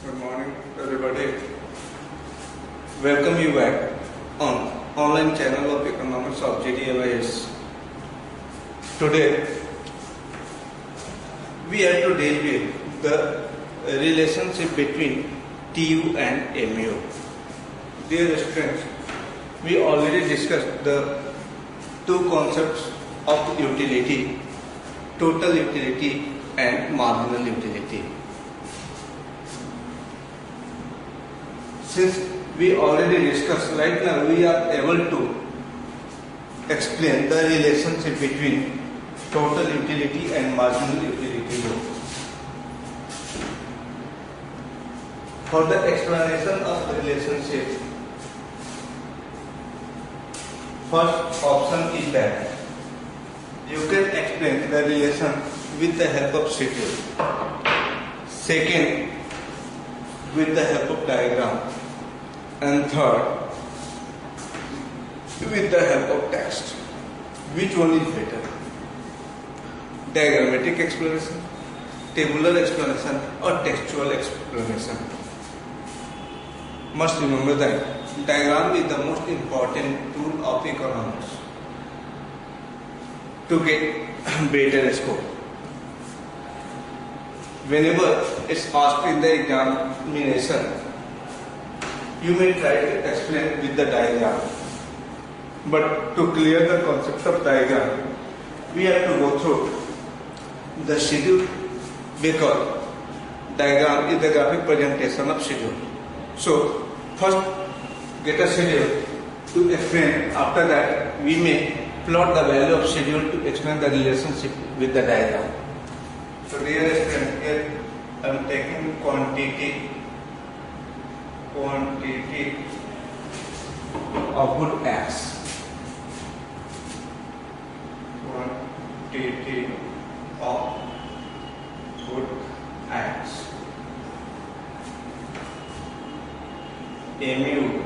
Good morning, everybody. Welcome you back on online channel of economics of GDLIS. Today, we have to deal with the relationship between TU and MU. Dear students, we already discussed the two concepts of utility, total utility and marginal utility. Since we already discussed, right now we are able to explain the relationship between total utility and marginal utility. For the explanation of the relationship, first option is that you can explain the relation with the help of schedule. Second, with the help of diagram. And third, with the help of text. Which one is better? Diagrammatic explanation, tabular explanation, or textual explanation? Must remember that diagram is the most important tool of economics to get better score. Whenever it's asked in the examination, you may try to explain with the diagram. But to clear the concept of diagram, we have to go through the schedule, because diagram is the graphic presentation of schedule. So first get a schedule to explain. After that we may plot the value of schedule to explain the relationship with the diagram. So dear students, here I am taking quantity of good X. Quantity of good X. MU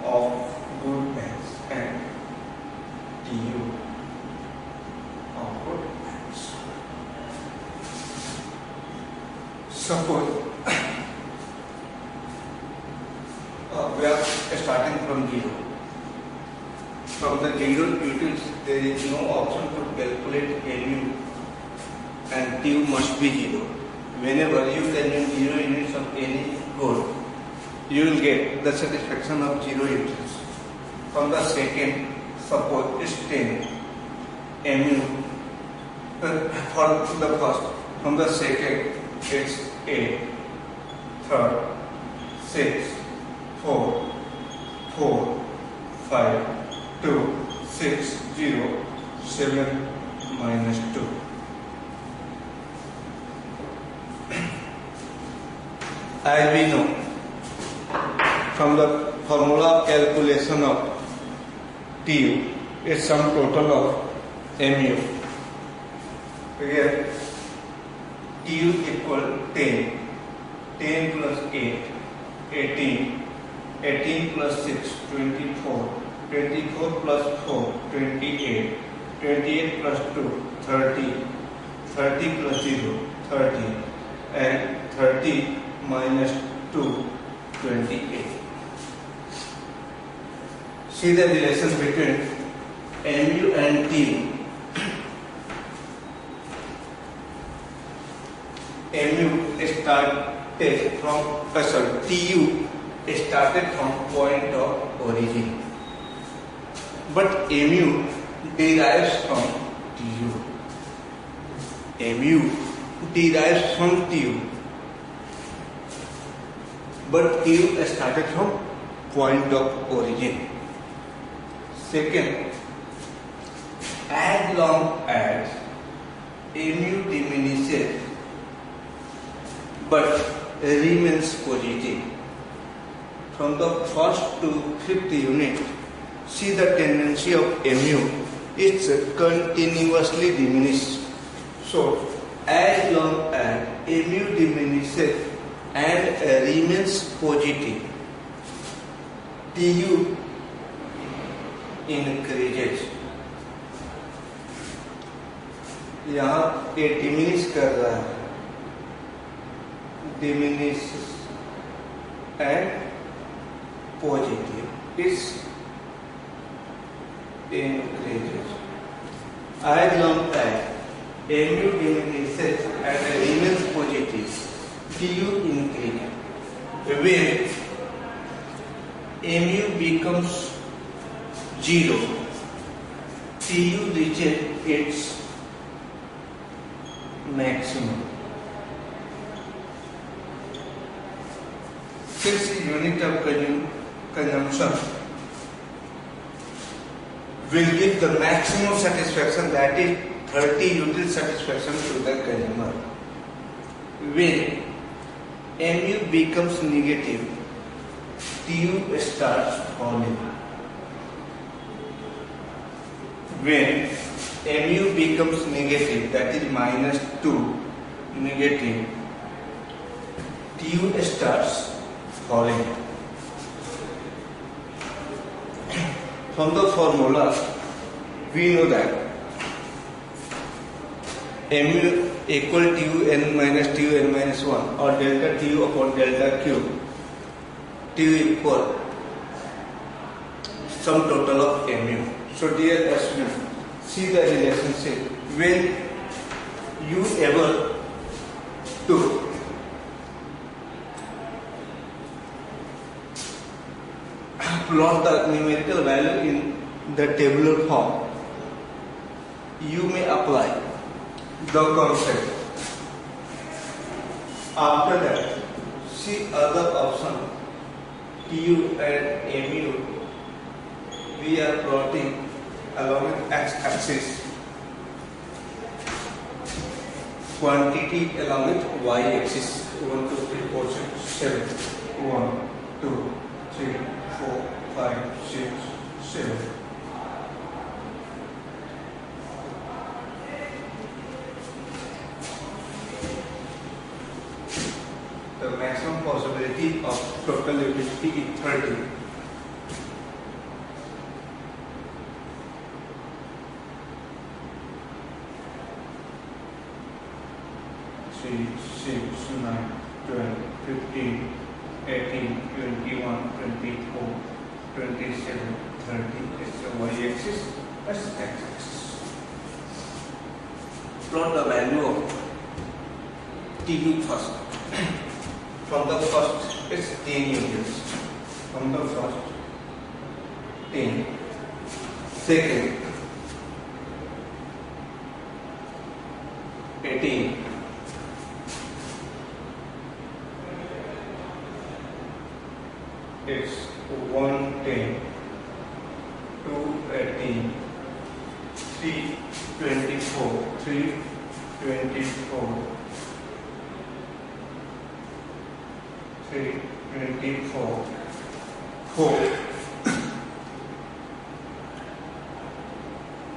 of good X and TU of good X. Suppose we are starting from 0. From the 0 utils, there is no option to calculate MU, and TU must be 0. Whenever you can use 0 units of any good, you will get the satisfaction of 0 utils. From the second, suppose it's 10 MU. For the first, from the second, it's 8, third, 6, 4, 5, 2, 6, 0, 7, minus 2. As we know, from the formula of calculation of TU, it's sum total of MU. Here, TU equal 10, 10 plus 8, 18, 18 plus 6, 24, 24 plus 4, 28, 28 plus 2, 30, 30 plus 0, 30, and 30 minus 2, 28. See the relation between MU and TU. MU started from, TU started from point of origin, but MU derives from TU. MU derives from TU, but TU started from point of origin. Second, as long as MU diminishes but remains positive, from the first to fifth unit, see the tendency of MU, it's continuously diminished. So, as long as MU diminishes and remains positive, TU increases. यहाँ ये diminish कर रहा है, diminishes and positive is increases. As long as mu diminishes and remains positive, Tu increases. When mu becomes 0, Tu reaches its maximum. Since unit of consumption will give the maximum satisfaction, that is 30 util satisfaction to the consumer. When mu becomes negative, Tu starts falling. When mu becomes negative, that is -2 negative, Tu starts falling. From the formula, we know that mu equal Tu n minus 1 or delta Tu upon delta Q. Tu equal sum total of mu. So dear students, see the relationship. When you able to plot the numerical value in the tabular form, you may apply the concept. After that, see other option, Tu and mu, we are plotting along with x-axis, quantity along with y-axis. 1, 2, 3, 4, 6, 7. 1, 2, 3, 4, 5, 6, 7. The maximum possibility of total utility is 30. 3, 6, 9, 12, 15, 18, 21, 24, 27, 30 is the y-axis, that's x-axis. Plot the value of Tu first. From the first, it's 10 units. From the first, 10. Second, 18. It's 110, 218, 324, 324, 324, 4,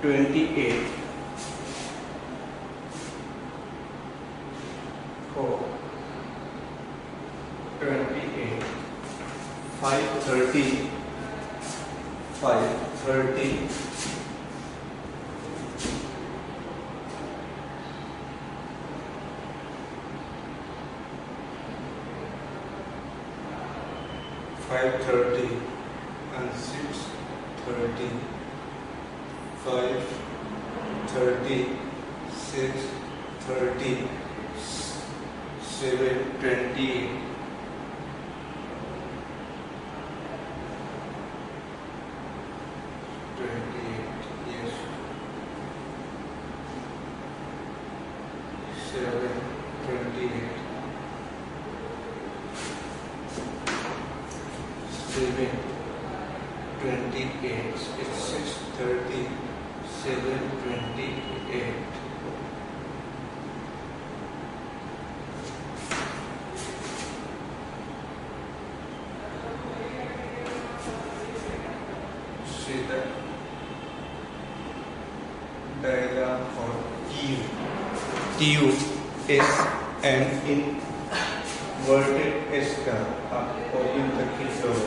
28, 4, 28, 530, 530, 530 and 630, 530, 630, 720, 28, yes, 728, 728, it's 630, 728. See the diagram for Tu. Tu is an inverted S curve in the keyboard.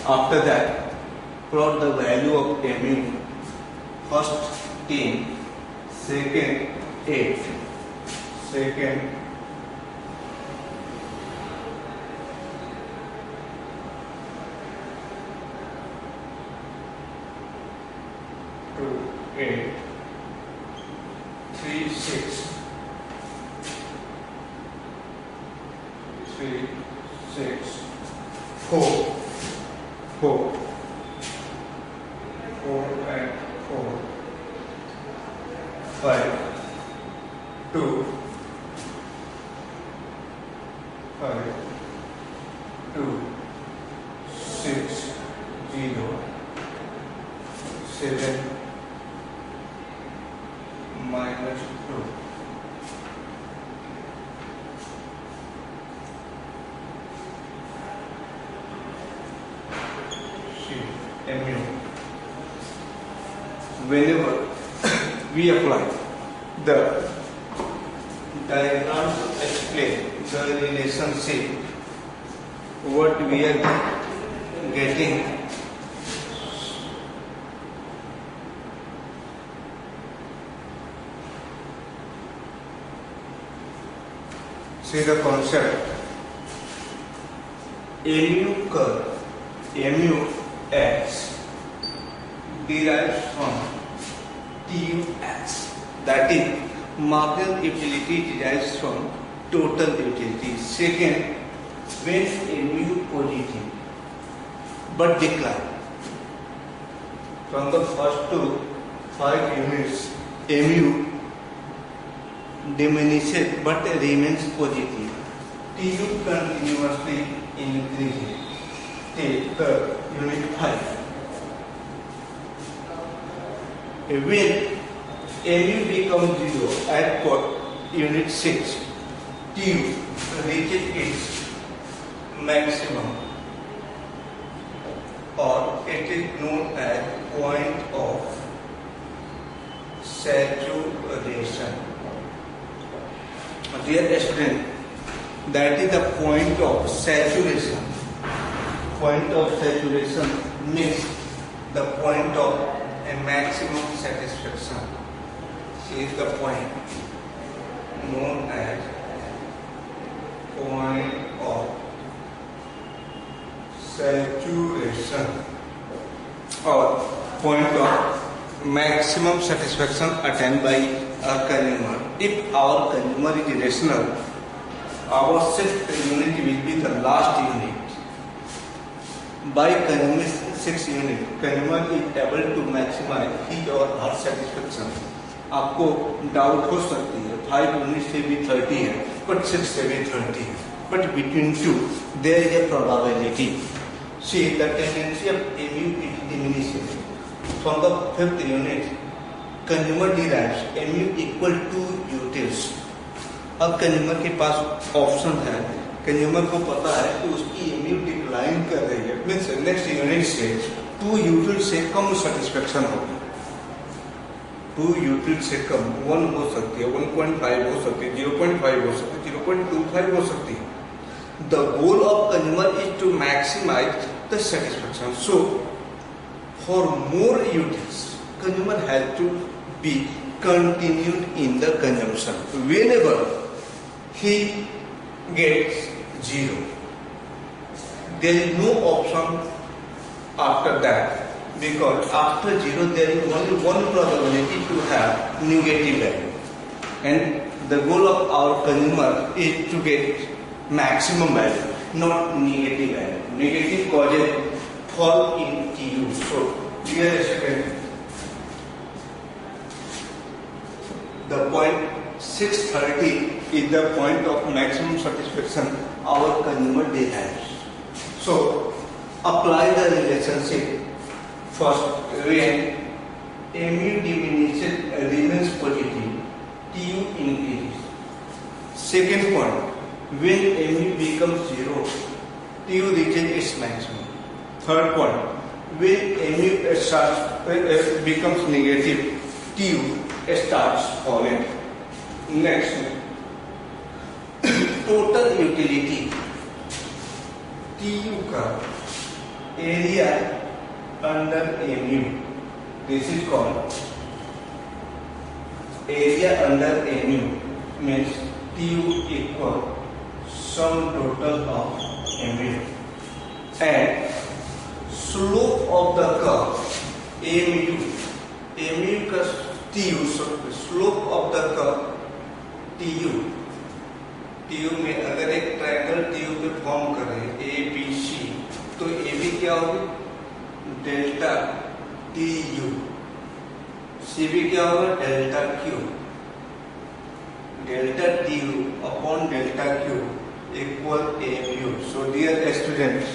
After that, plot the value of mu. First 10, second 8, second 8, 3, 6, 3, 6, 4, 4, 4 and 4, 5, 2, 5, 2, 6, 0, 7, minus 2. See, mu. Whenever we apply the diagram to explain the relationship, what we are getting, see the concept. Mu curve, mu x derives from TUX, that is marginal utility derives from total utility. Second, when mu positive but decline, from the first to 5 units mu diminishes but remains positive. Tu continuously increases till the unit 5. When mu becomes 0 at unit 6, Tu reaches its maximum, or it is known as point of saturation. Dear student, that is the point of saturation. Point of saturation means the point of a maximum satisfaction. See the point known as point of saturation or point of maximum satisfaction attained by a consumer. If our consumer is rational, our sixth unit will be the last unit. By consuming 6 units, consumer is able to maximize his or her satisfaction. आपको doubt हो सकती है 5 unit से भी 30 है, but 6 से भी 30 है, but between two there is a probability. See, the tendency of mu is diminishing. From the 5th unit, consumer derives mu equal to utils. अब कंज्यूमर के पास ऑप्शन है, कंज्यूमर को पता है कि उसकी mu डिक्लाइन कर रही है, मीन्स नेक्स्ट यूनिट से 2 यूटिल से कम सेटिस्फेक्शन होगी. 2 यूटिल से कम 1 हो सकती है, 1.5 हो सकती है, 0.5 हो सकती है, 0.25 हो सकती है. The goal of consumer is to maximize the satisfaction. So, for more utils, consumer has to be continued in the consumption. Whenever he gets 0, there is no option after that, because after 0 there is only one probability to have negative value, and the goal of our consumer is to get maximum value, not negative value. Negative causes fall in TU. So, dear student, the point 630 is the point of maximum satisfaction our consumer derives. So, apply the relationship. First, when mu diminishes remains positive, Tu increases. Second point, when mu becomes 0, Tu reaches its maximum. Third point, when mu becomes negative, Tu starts falling. Next, total utility. Tu का area under mu, this is called area under mu, means Tu equal sum total of mu, and slope of the curve mu mu का TU slope of the curve TU में अगर एक triangle TU पे form करें ABC तो AB क्या होगी delta TU, CB क्या होगा delta Q, delta TU upon delta Q equal mu. So dear students,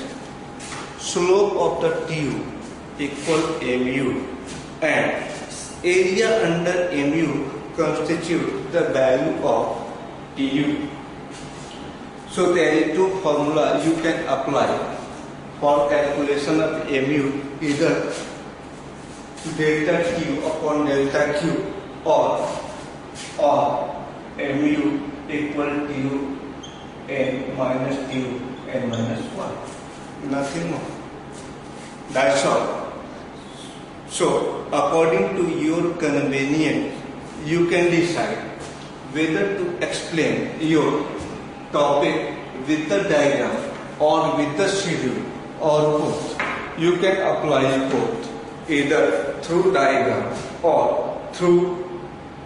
slope of the TU equal mu and area under mu constitute the value of TU. So there is two formula you can apply for calculation of mu, either delta Q upon delta Q or mu equal TU n minus TU n minus 1. Nothing more. That's all. So according to your convenience, you can decide whether to explain your topic with the diagram or with the schedule or both. You can apply both, either through diagram or through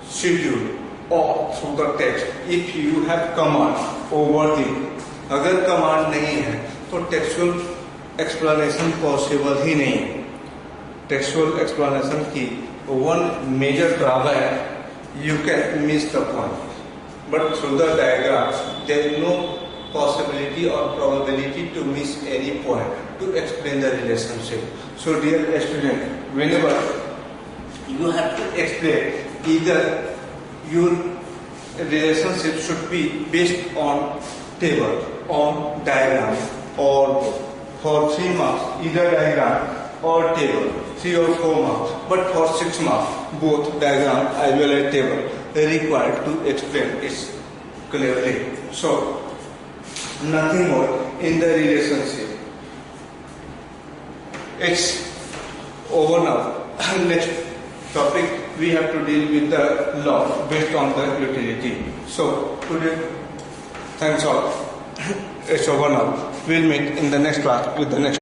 schedule or through the text. If you have command over the, अगर command नहीं है तो textual explanation possible ही नहीं है. Textual explanation की one major drawback, you can miss the point. But through the diagram, there is no possibility or probability to miss any point to explain the relationship. So dear student, whenever you have to explain, either your relationship should be based on table, on diagram, or for 3 marks, either diagram or table, 3 or 4 marks. But for 6 marks, both diagram as well as table are required to explain it clearly. So nothing more in the relationship. It's over now. Next topic, we have to deal with the law based on the utility. So today, thanks all. It's over now. We'll meet in the next class with the next.